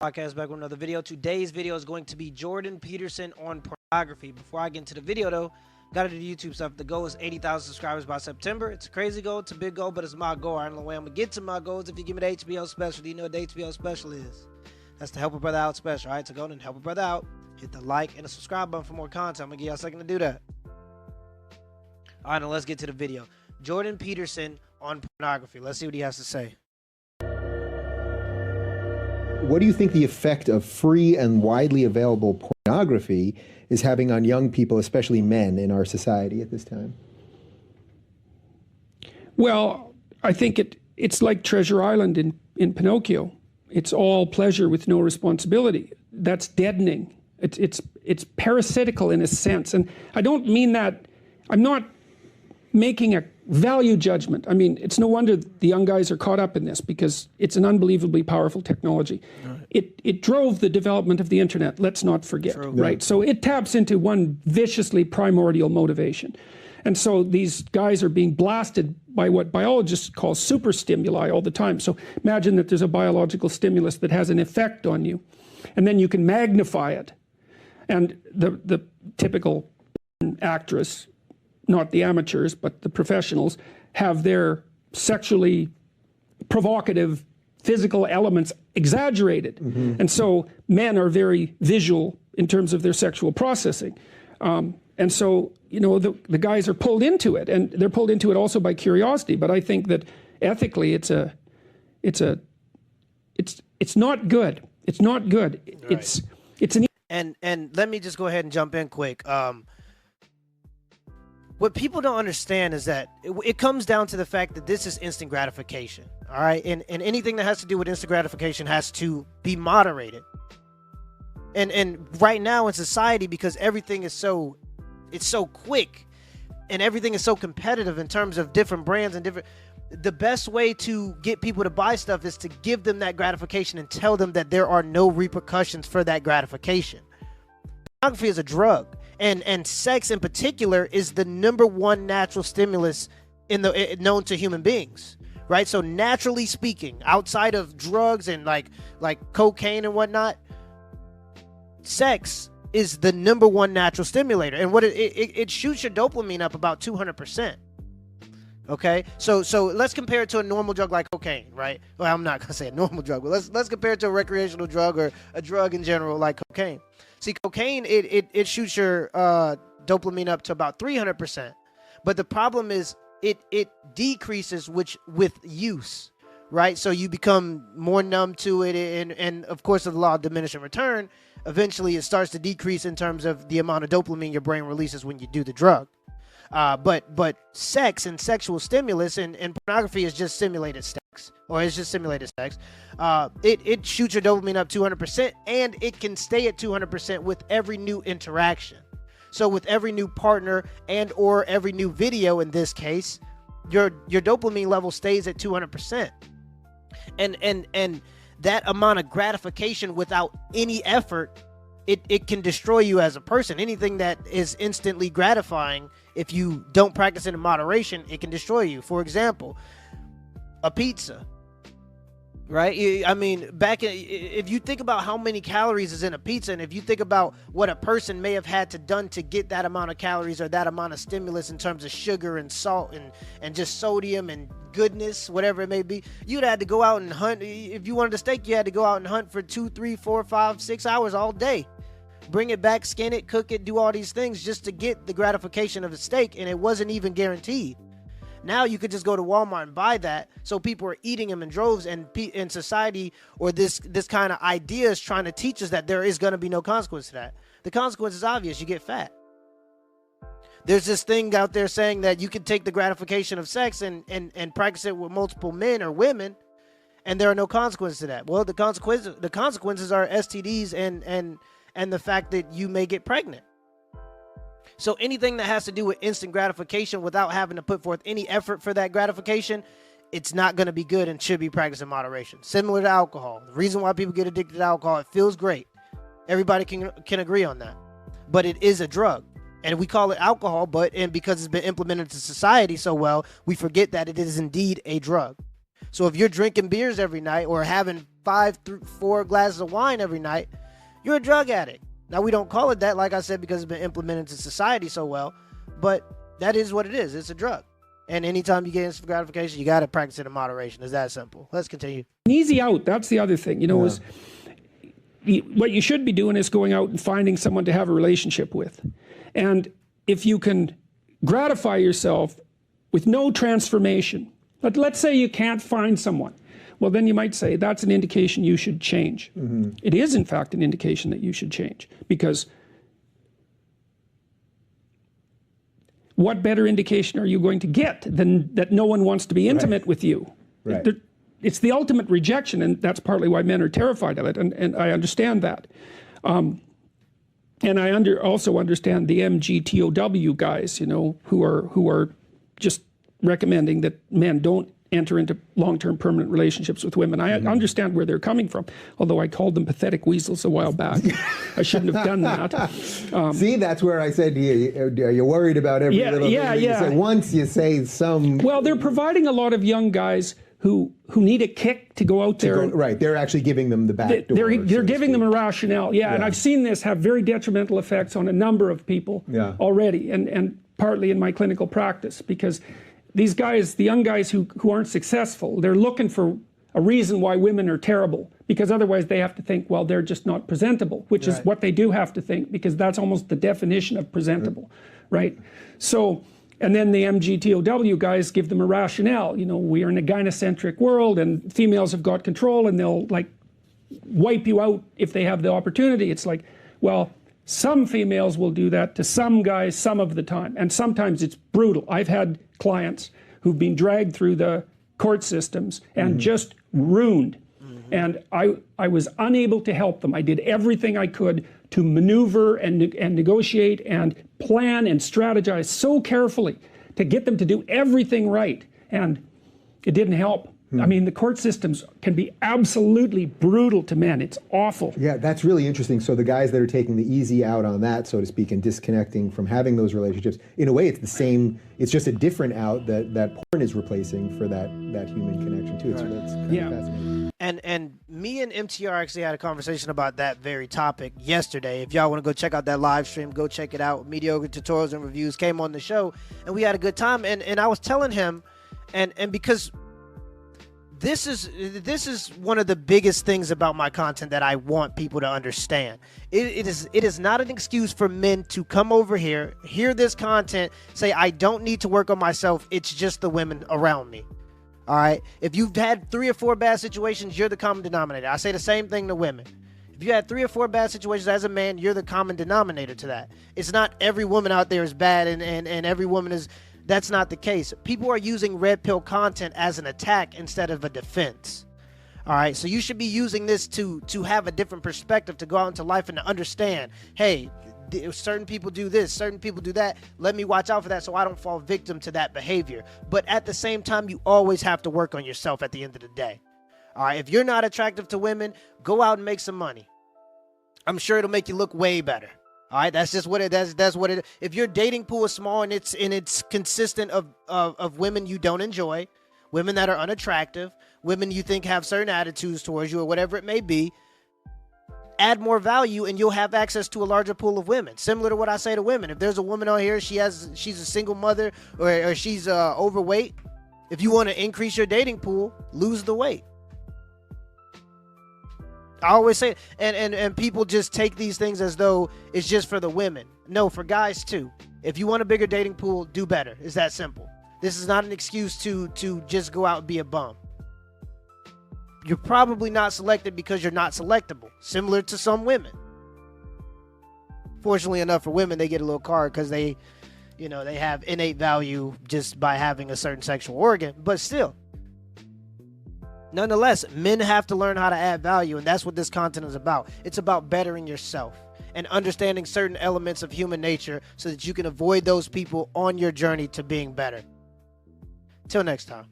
Podcast back with another video. Today's video is going to be Jordan Peterson on pornography. Before I get into the video though, gotta do the YouTube stuff. The goal is 80,000 subscribers by September. It's a crazy goal, it's a big goal, but it's my goal. I don't know the way I'm gonna get to my goals if you give me the HBO special. Do you know what the HBO special is? That's the Help a Brother Out special. Alright, so go and help a brother out. Hit the like and the subscribe button for more content. I'm gonna give y'all a second to do that. Alright, now let's get to the video. Jordan Peterson on pornography. Let's see what he has to say. What do you think the effect of free and widely available pornography is having on young people, especially men, in our society at this time? Well, I think it's like Treasure Island in Pinocchio. It's all pleasure with no responsibility. That's deadening. It's parasitical in a sense. And I don't mean that, I'm not making a value judgment. I mean, it's no wonder the young guys are caught up in this because it's an unbelievably powerful technology. Right. It drove the development of the internet, let's not forget, True. Right? Yeah. So it taps into one viciously primordial motivation. And so these guys are being blasted by what biologists call super stimuli all the time. So imagine that there's a biological stimulus that has an effect on you, and then you can magnify it. And the typical actress, not the amateurs, but the professionals, have their sexually provocative physical elements exaggerated. Mm-hmm. And so men are very visual in terms of their sexual processing. And so, you know, the guys are pulled into it, and they're pulled into it also by curiosity. But I think that ethically it's not good. It's not good. Right. It's an and let me just go ahead and jump in quick. What people don't understand is that it comes down to the fact that this is instant gratification, all right? And anything that has to do with instant gratification has to be moderated. And right now in society, because everything is so quick and everything is so competitive in terms of different brands and the best way to get people to buy stuff is to give them that gratification and tell them that there are no repercussions for that gratification. Pornography is a drug. And sex in particular is the #1 natural stimulus known to human beings, right? So naturally speaking, outside of drugs and like cocaine and whatnot, sex is the #1 natural stimulator. And what it shoots your dopamine up about 200%. Okay, so let's compare it to a normal drug like cocaine, right? Well, I'm not gonna say a normal drug, but let's compare it to a recreational drug or a drug in general like cocaine. See, cocaine, it shoots your dopamine up to about 300%. But the problem is it decreases with use, right? So you become more numb to it. And of course, of the law of diminishing return, eventually it starts to decrease in terms of the amount of dopamine your brain releases when you do the drug. But sex and sexual stimulus and pornography is just simulated sex, or it's just simulated sex. It shoots your dopamine up 200%, and it can stay at 200% with every new interaction. So with every new partner and or every new video, in this case, your dopamine level stays at 200%. And that amount of gratification without any effort, it can destroy you as a person. Anything that is instantly gratifying, if you don't practice it in moderation, it can destroy you. For example, a pizza, right? I mean, if you think about how many calories is in a pizza, and if you think about what a person may have had to done to get that amount of calories or that amount of stimulus in terms of sugar and salt and just sodium and goodness, whatever it may be, you'd had to go out and hunt. If you wanted a steak, you had to go out and hunt for 2, 3, 4, 5, 6 hours all day. Bring it back, skin it, cook it, do all these things just to get the gratification of a steak, and it wasn't even guaranteed. Now you could just go to Walmart and buy that, so people are eating them in droves, and in society, or this kind of idea is trying to teach us that there is going to be no consequence to that. The consequence is obvious: you get fat. There's this thing out there saying that you can take the gratification of sex and practice it with multiple men or women, and there are no consequences to that. Well, the consequences are STDs and the fact that you may get pregnant. So anything that has to do with instant gratification without having to put forth any effort for that gratification, it's not going to be good and should be practiced in moderation. Similar to alcohol. The reason why people get addicted to alcohol, it feels great. Everybody can agree on that. But it is a drug. And we call it alcohol, and because it's been implemented into society so well, we forget that it is indeed a drug. So if you're drinking beers every night or having 4 glasses of wine every night, you're a drug addict. Now, we don't call it that, like I said, because it's been implemented into society so well, but that is what it is. It's a drug. And anytime you get instant gratification, you got to practice it in moderation. It's that simple. Let's continue. An easy out, that's the other thing, is what you should be doing is going out and finding someone to have a relationship with. And if you can gratify yourself with no transformation, but let's say you can't find someone, well, then you might say that's an indication you should change. It is, in fact, an indication that you should change, because what better indication are you going to get than that no one wants to be intimate with you? Right. It's the ultimate rejection, and that's partly why men are terrified of it, and I understand that. And I also understand the MGTOW guys, who are just recommending that men don't enter into long-term permanent relationships with women. I understand where they're coming from, although I called them pathetic weasels a while back. I shouldn't have done that. See, that's where I said, are you worried about every little thing that you say? Once you say some... Well, they're providing a lot of young guys who need a kick to go out there. Right, they're actually giving them the back door. They're giving them a rationale, and I've seen this have very detrimental effects on a number of people already, and partly in my clinical practice, because these guys, the young guys who aren't successful, they're looking for a reason why women are terrible, because otherwise they have to think, well, they're just not presentable, which is what they do have to think, because that's almost the definition of presentable, right? So, and then the MGTOW guys give them a rationale. We are in a gynocentric world, and females have got control, and they'll like wipe you out if they have the opportunity. It's like, well, some females will do that to some guys some of the time, and sometimes it's brutal. I've had clients who've been dragged through the court systems and just ruined, and I was unable to help them. I did everything I could to maneuver and negotiate and plan and strategize so carefully to get them to do everything right, and it didn't help. I mean, the court systems can be absolutely brutal to men. It's awful. Yeah, that's really interesting. So the guys that are taking the easy out on that, so to speak, and disconnecting from having those relationships, in a way it's the same, it's just a different out that porn is replacing for that human connection too. So that's kind of fascinating. And me and MTR actually had a conversation about that very topic yesterday. If y'all want to go check out that live stream, go check it out. Mediocre Tutorials and Reviews came on the show, and we had a good time. And I was telling him, and because this is one of the biggest things about my content that I want people to understand. It is not an excuse for men to come over here, hear this content, say, I don't need to work on myself, it's just the women around me. All right? If you've had 3 or 4 bad situations, you're the common denominator. I say the same thing to women. If you had 3 or 4 bad situations as a man, you're the common denominator to that. It's not every woman out there is bad and every woman is... That's not the case. People are using red pill content as an attack instead of a defense. All right, so you should be using this to have a different perspective, to go out into life and to understand, hey, certain people do this, certain people do that. Let me watch out for that so I don't fall victim to that behavior. But at the same time, you always have to work on yourself at the end of the day. All right, if you're not attractive to women, go out and make some money. I'm sure it'll make you look way better. All right, that's just what it. That's what it. If your dating pool is small and it's consistent of women you don't enjoy, women that are unattractive, women you think have certain attitudes towards you or whatever it may be, add more value and you'll have access to a larger pool of women. Similar to what I say to women. If there's a woman on here, she's a single mother or she's overweight. If you want to increase your dating pool, lose the weight. I always say, and people just take these things as though it's just for the women. No, for guys too. If you want a bigger dating pool, do better. It's that simple. This is not an excuse to just go out and be a bum. You're probably not selected because you're not selectable, similar to some women. Fortunately enough for women, they get a little card because they have innate value just by having a certain sexual organ, but still. Nonetheless, men have to learn how to add value, and that's what this content is about. It's about bettering yourself and understanding certain elements of human nature so that you can avoid those people on your journey to being better. Till next time.